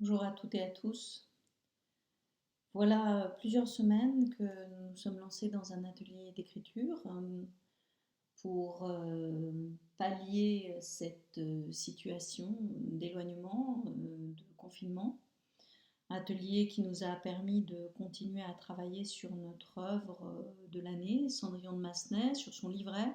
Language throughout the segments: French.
Bonjour à toutes et à tous. Voilà plusieurs semaines que nous nous sommes lancés dans un atelier d'écriture pour pallier cette situation d'éloignement, de confinement. Atelier qui nous a permis de continuer à travailler sur notre œuvre de l'année, Cendrillon de Massenet, sur son livret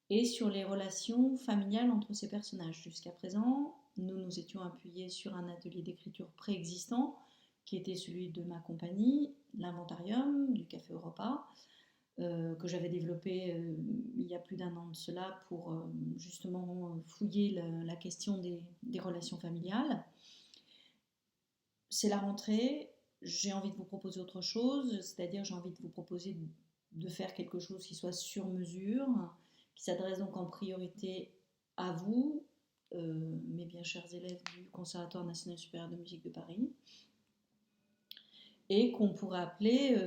et sur les relations familiales entre ces personnages. Jusqu'à présent, nous nous étions appuyés sur un atelier d'écriture préexistant qui était celui de ma compagnie, l'Inventarium du Café Europa, que j'avais développé il y a plus d'un an de cela pour justement fouiller la question des relations familiales. C'est la rentrée, j'ai envie de vous proposer autre chose, c'est-à-dire j'ai envie de vous proposer de faire quelque chose qui soit sur mesure, qui s'adresse donc en priorité à vous, mes bien chers élèves du Conservatoire national supérieur de musique de Paris, et qu'on pourrait appeler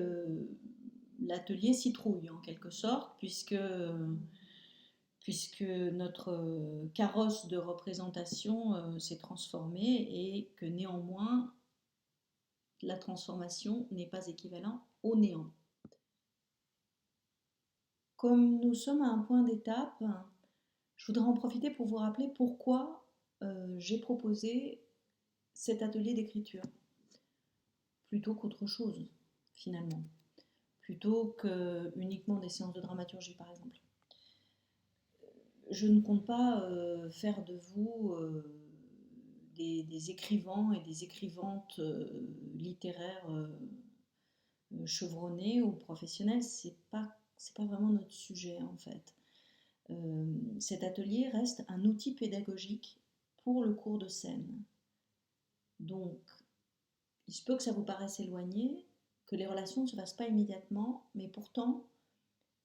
l'atelier citrouille en quelque sorte, puisque notre carrosse de représentation s'est transformée et que néanmoins la transformation n'est pas équivalent au néant. Comme nous sommes à un point d'étape, je voudrais en profiter pour vous rappeler pourquoi j'ai proposé cet atelier d'écriture, plutôt qu'autre chose, finalement, plutôt que uniquement des séances de dramaturgie, par exemple. Je ne compte pas faire de vous des écrivains et des écrivantes littéraires chevronnés ou professionnels, c'est pas vraiment notre sujet en fait. Cet atelier reste un outil pédagogique pour le cours de scène. Donc, il se peut que ça vous paraisse éloigné, que les relations ne se fassent pas immédiatement, mais pourtant,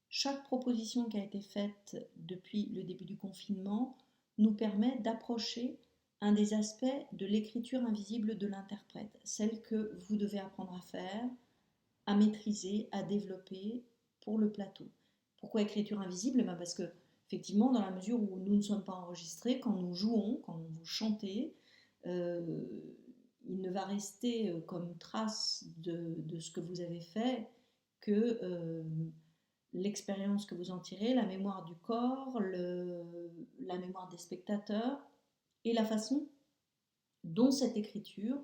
chaque proposition qui a été faite depuis le début du confinement nous permet d'approcher un des aspects de l'écriture invisible de l'interprète, celle que vous devez apprendre à faire, à maîtriser, à développer pour le plateau. Pourquoi écriture invisible? Parce que, effectivement, dans la mesure où nous ne sommes pas enregistrés, quand nous jouons, quand vous chantez, euh, il ne va rester comme trace de ce que vous avez fait que l'expérience que vous en tirez, la mémoire du corps, la mémoire des spectateurs et la façon dont cette écriture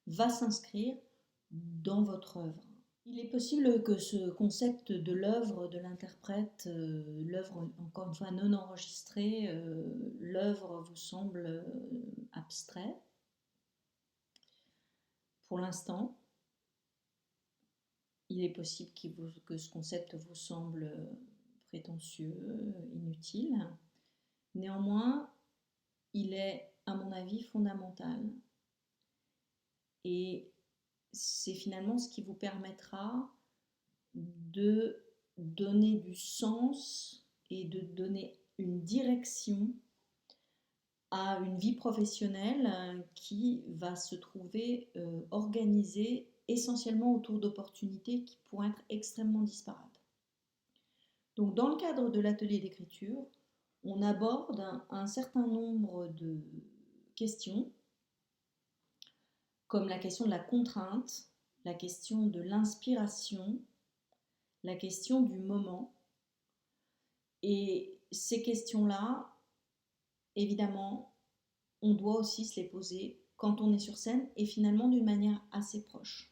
va s'inscrire dans votre œuvre. Il est possible que ce concept de l'œuvre, de l'interprète, l'œuvre encore une fois non enregistrée, l'œuvre vous semble abstrait pour l'instant. Il est possible que ce concept vous semble prétentieux, inutile. Néanmoins, il est, à mon avis, fondamental. Et c'est finalement ce qui vous permettra de donner du sens et de donner une direction à une vie professionnelle qui va se trouver organisée essentiellement autour d'opportunités qui pourraient être extrêmement disparates. Donc dans le cadre de l'atelier d'écriture, on aborde un certain nombre de questions, comme la question de la contrainte, la question de l'inspiration, la question du moment. Et ces questions-là, évidemment, on doit aussi se les poser quand on est sur scène et finalement d'une manière assez proche.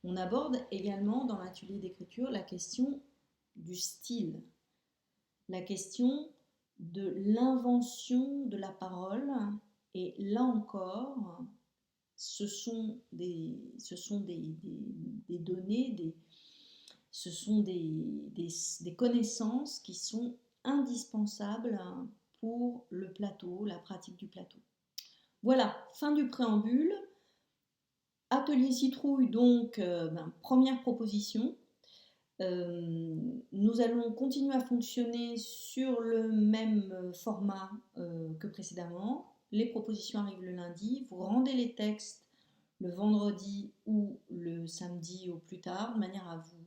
On aborde également dans l'atelier d'écriture la question du style, la question de l'invention de la parole. Et là encore, ce sont des données, ce sont des connaissances qui sont indispensables pour le plateau, la pratique du plateau. Voilà, fin du préambule. Atelier citrouille, donc, première proposition. Nous allons continuer à fonctionner sur le même format que précédemment. Les propositions arrivent le lundi. Vous rendez les textes le vendredi ou le samedi au plus tard, de manière à vous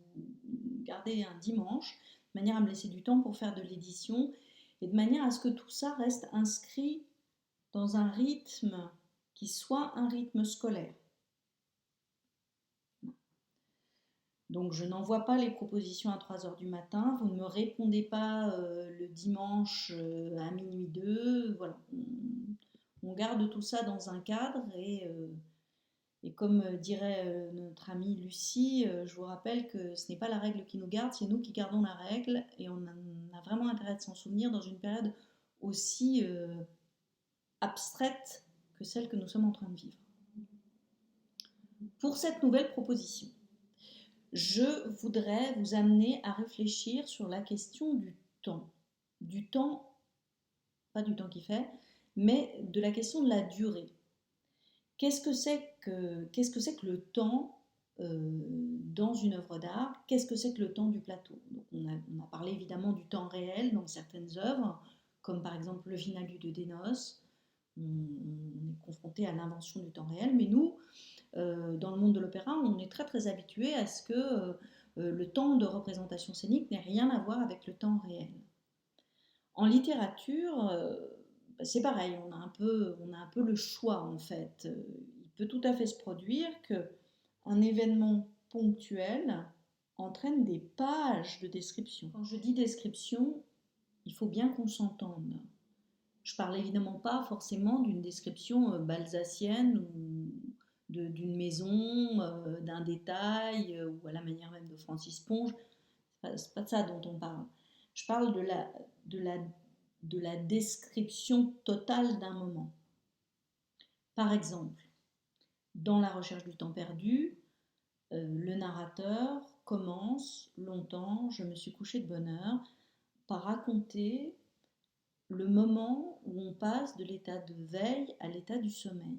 garder un dimanche, de manière à me laisser du temps pour faire de l'édition et de manière à ce que tout ça reste inscrit dans un rythme qui qui soit un rythme scolaire. Donc je n'envoie pas les propositions à 3 heures du matin, vous ne me répondez pas le dimanche à minuit 2, voilà. On garde tout ça dans un cadre et comme dirait notre amie Lucie, je vous rappelle que ce n'est pas la règle qui nous garde, c'est nous qui gardons la règle et on a vraiment intérêt de s'en souvenir dans une période aussi abstraite que celle que nous sommes en train de vivre. Pour cette nouvelle proposition, je voudrais vous amener à réfléchir sur la question du temps. Du temps, pas du temps qui fait, mais de la question de la durée. Qu'est-ce que c'est que le temps dans une œuvre d'art? Qu'est-ce que c'est que le temps du plateau? Donc on a parlé évidemment du temps réel dans certaines œuvres, comme par exemple le Vinalus de Dénos. On est confronté à l'invention du temps réel, mais nous, dans le monde de l'opéra, on est très très habitué à ce que le temps de représentation scénique n'ait rien à voir avec le temps réel. En littérature, c'est pareil, on a un peu le choix en fait. Il peut tout à fait se produire qu'un événement ponctuel entraîne des pages de description. Quand je dis description, il faut bien qu'on s'entende. Je parle évidemment pas forcément d'une description balsacienne ou d'une maison, d'un détail, ou à la manière même de Francis Ponge. C'est pas de ça dont on parle. Je parle de la description totale d'un moment. Par exemple, dans La recherche du temps perdu, le narrateur commence longtemps, je me suis couché de bonne heure, par raconter le moment où on passe de l'état de veille à l'état du sommeil.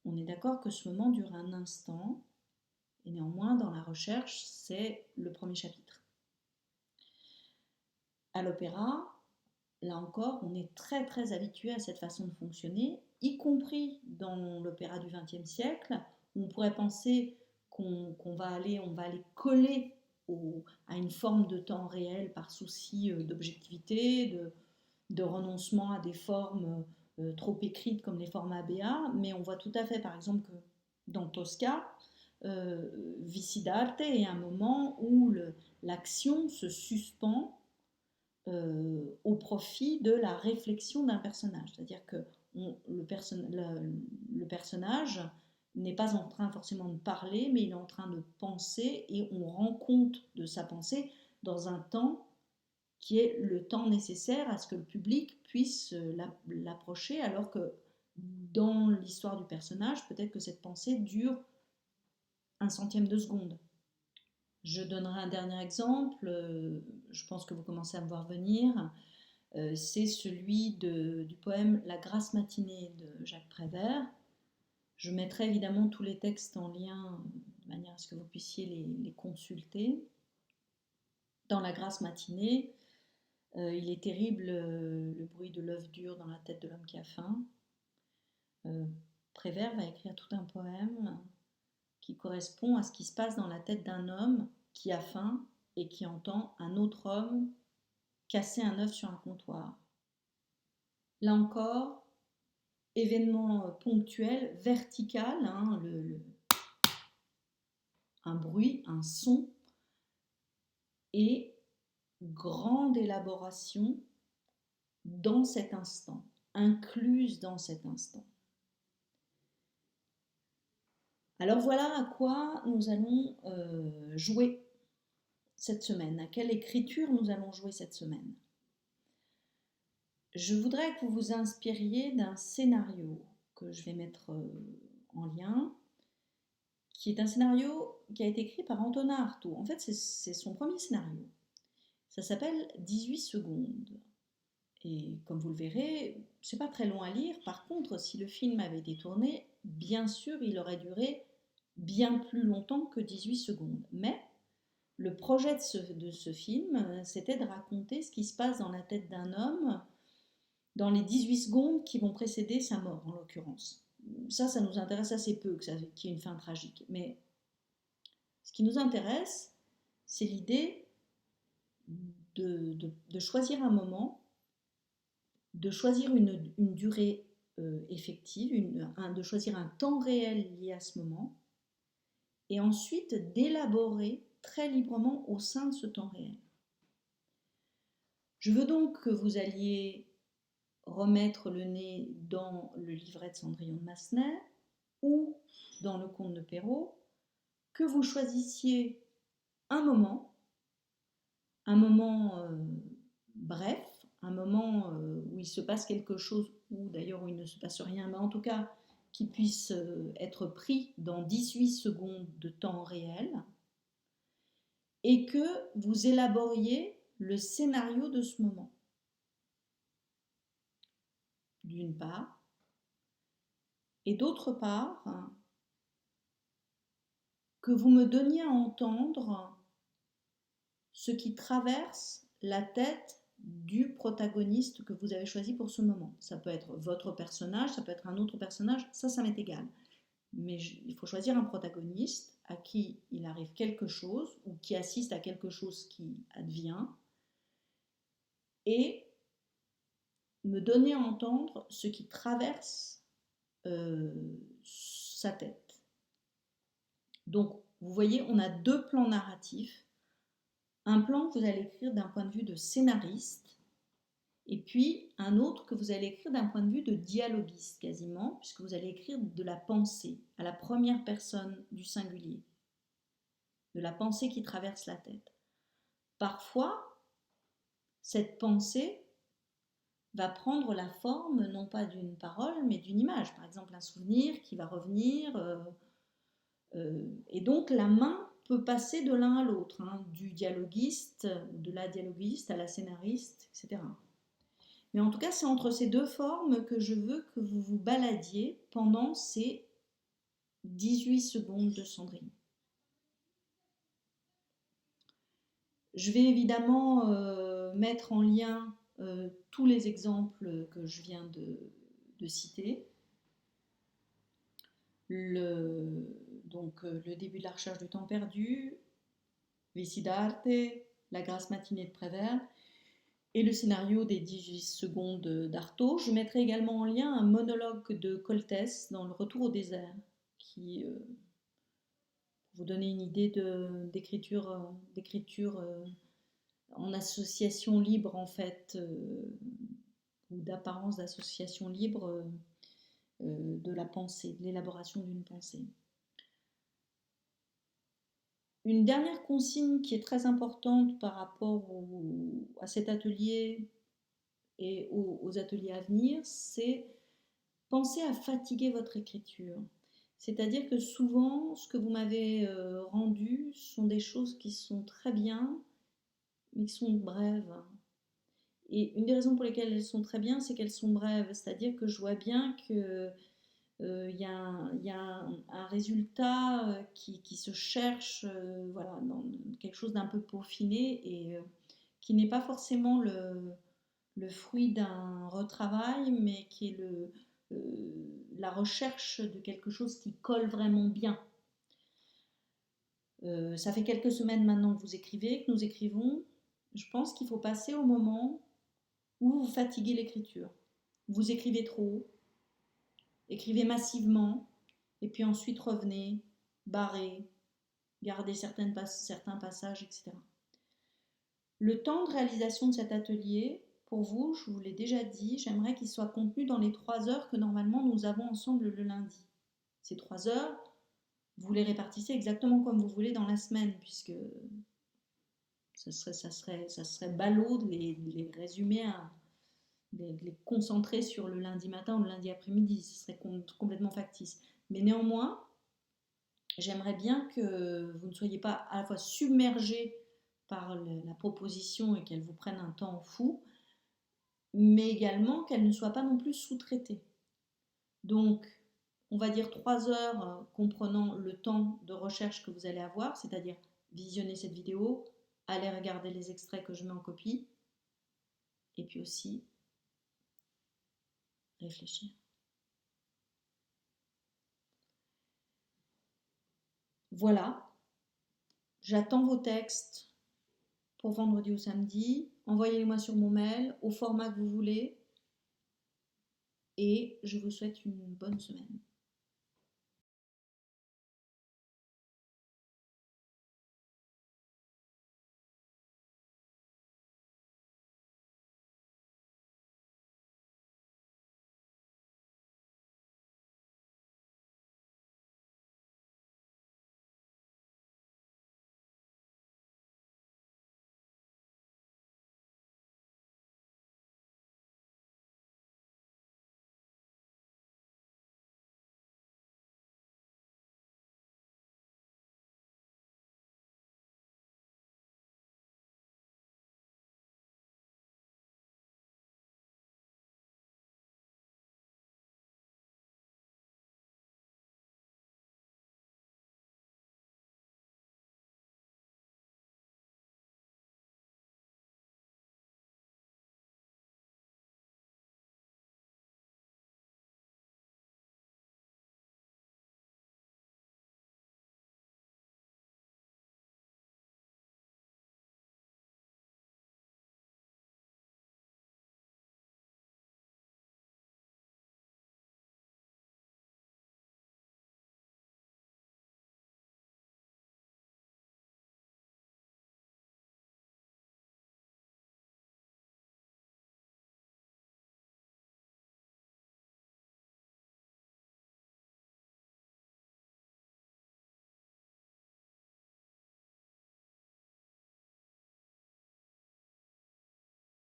On est d'accord que ce moment dure un instant, et néanmoins, dans la recherche, c'est le premier chapitre. À l'opéra, là encore, on est très très habitué à cette façon de fonctionner, y compris dans l'opéra du XXe siècle, où on pourrait penser qu'on va aller coller à une forme de temps réel par souci d'objectivité, de renoncement à des formes trop écrites comme les formes ABA, mais on voit tout à fait, par exemple, que dans Tosca, Vicidarte est un moment où l'action se suspend au profit de la réflexion d'un personnage. C'est-à-dire que le personnage n'est pas en train forcément de parler, mais il est en train de penser et on rend compte de sa pensée dans un temps qui est le temps nécessaire à ce que le public puisse l'approcher, alors que dans l'histoire du personnage, peut-être que cette pensée dure un centième de seconde. Je donnerai un dernier exemple, je pense que vous commencez à me voir venir, c'est celui du poème La Grasse matinée de Jacques Prévert. Je mettrai évidemment tous les textes en lien de manière à ce que vous puissiez les consulter. Dans La Grasse matinée, il est terrible le bruit de l'œuf dur dans la tête de l'homme qui a faim. Prévert va écrire tout un poème qui correspond à ce qui se passe dans la tête d'un homme qui a faim et qui entend un autre homme casser un œuf sur un comptoir. Là encore, événement ponctuel, vertical, hein, un bruit, un son, et grande élaboration dans cet instant, incluse dans cet instant. Alors voilà à quoi nous allons jouer cette semaine, à quelle écriture nous allons jouer cette semaine. Je voudrais que vous vous inspiriez d'un scénario que je vais mettre en lien, qui est un scénario qui a été écrit par Antonin Artaud. En fait, c'est son premier scénario. Ça s'appelle 18 secondes. Et comme vous le verrez, c'est pas très long à lire. Par contre, si le film avait été tourné, bien sûr, il aurait duré bien plus longtemps que 18 secondes. Mais le projet de ce film, c'était de raconter ce qui se passe dans la tête d'un homme dans les 18 secondes qui vont précéder sa mort, en l'occurrence. Ça nous intéresse assez peu, qu'il y ait une fin tragique. Mais ce qui nous intéresse, c'est l'idée de choisir un moment, de choisir une durée effective, de choisir un temps réel lié à ce moment, et ensuite d'élaborer très librement au sein de ce temps réel. Je veux donc que vous alliez remettre le nez dans le livret de Cendrillon de Massenet ou dans le conte de Perrault, que vous choisissiez un moment bref, un moment où il se passe quelque chose, ou d'ailleurs où il ne se passe rien, mais en tout cas qui puisse être pris dans 18 secondes de temps réel, et que vous élaboriez le scénario de ce moment, d'une part, et d'autre part, que vous me donniez à entendre ce qui traverse la tête du protagoniste que vous avez choisi pour ce moment. Ça peut être votre personnage, ça peut être un autre personnage, ça m'est égal. Mais il faut choisir un protagoniste à qui il arrive quelque chose ou qui assiste à quelque chose qui advient et me donner à entendre ce qui traverse sa tête. Donc, vous voyez, on a deux plans narratifs. Un plan que vous allez écrire d'un point de vue de scénariste, et puis un autre que vous allez écrire d'un point de vue de dialoguiste quasiment, puisque vous allez écrire de la pensée, à la première personne du singulier, de la pensée qui traverse la tête. Parfois, cette pensée va prendre la forme non pas d'une parole, mais d'une image. Par exemple, un souvenir qui va revenir. Et donc, la main peut passer de l'un à l'autre, du dialoguiste, de la dialoguiste à la scénariste, etc. Mais en tout cas, c'est entre ces deux formes que je veux que vous vous baladiez pendant ces 18 secondes de Cendrillon. Je vais évidemment mettre en lien tous les exemples que je viens de citer. Donc le début de la recherche du temps perdu, Vici d'arte, la grâce matinée de Prévert, et le scénario des 18 secondes d'Artaud. Je mettrai également en lien un monologue de Coltès dans Le Retour au désert, qui, pour vous donner une idée d'écriture en association libre en fait, ou d'apparence d'association libre de la pensée, de l'élaboration d'une pensée. Une dernière consigne qui est très importante par rapport à cet atelier et aux ateliers à venir, c'est penser à fatiguer votre écriture. C'est-à-dire que souvent, ce que vous m'avez rendu sont des choses qui sont très bien, mais qui sont brèves. Et une des raisons pour lesquelles elles sont très bien, c'est qu'elles sont brèves. C'est-à-dire que je vois bien que y a un résultat qui se cherche voilà, dans quelque chose d'un peu peaufiné et qui n'est pas forcément le fruit d'un retravail, mais qui est la recherche de quelque chose qui colle vraiment bien. Ça fait quelques semaines maintenant que vous écrivez, que nous écrivons. Je pense qu'il faut passer au moment où vous fatiguez l'écriture. Vous écrivez trop, écrivez massivement, et puis ensuite revenez, barrez, gardez certains passages, etc. Le temps de réalisation de cet atelier, pour vous, je vous l'ai déjà dit, j'aimerais qu'il soit contenu dans les 3 heures que normalement nous avons ensemble le lundi. Ces 3 heures, vous les répartissez exactement comme vous voulez dans la semaine, puisque ça serait ballot de les résumer, de les concentrer sur le lundi matin ou le lundi après-midi, ce serait complètement factice. Mais néanmoins, j'aimerais bien que vous ne soyez pas à la fois submergé par la proposition et qu'elle vous prenne un temps fou, mais également qu'elle ne soit pas non plus sous-traitée. Donc, on va dire 3 heures comprenant le temps de recherche que vous allez avoir, c'est-à-dire visionner cette vidéo, aller regarder les extraits que je mets en copie, et puis aussi réfléchir. Voilà, j'attends vos textes pour vendredi ou samedi. Envoyez-les-moi sur mon mail, au format que vous voulez. et je vous souhaite une bonne semaine.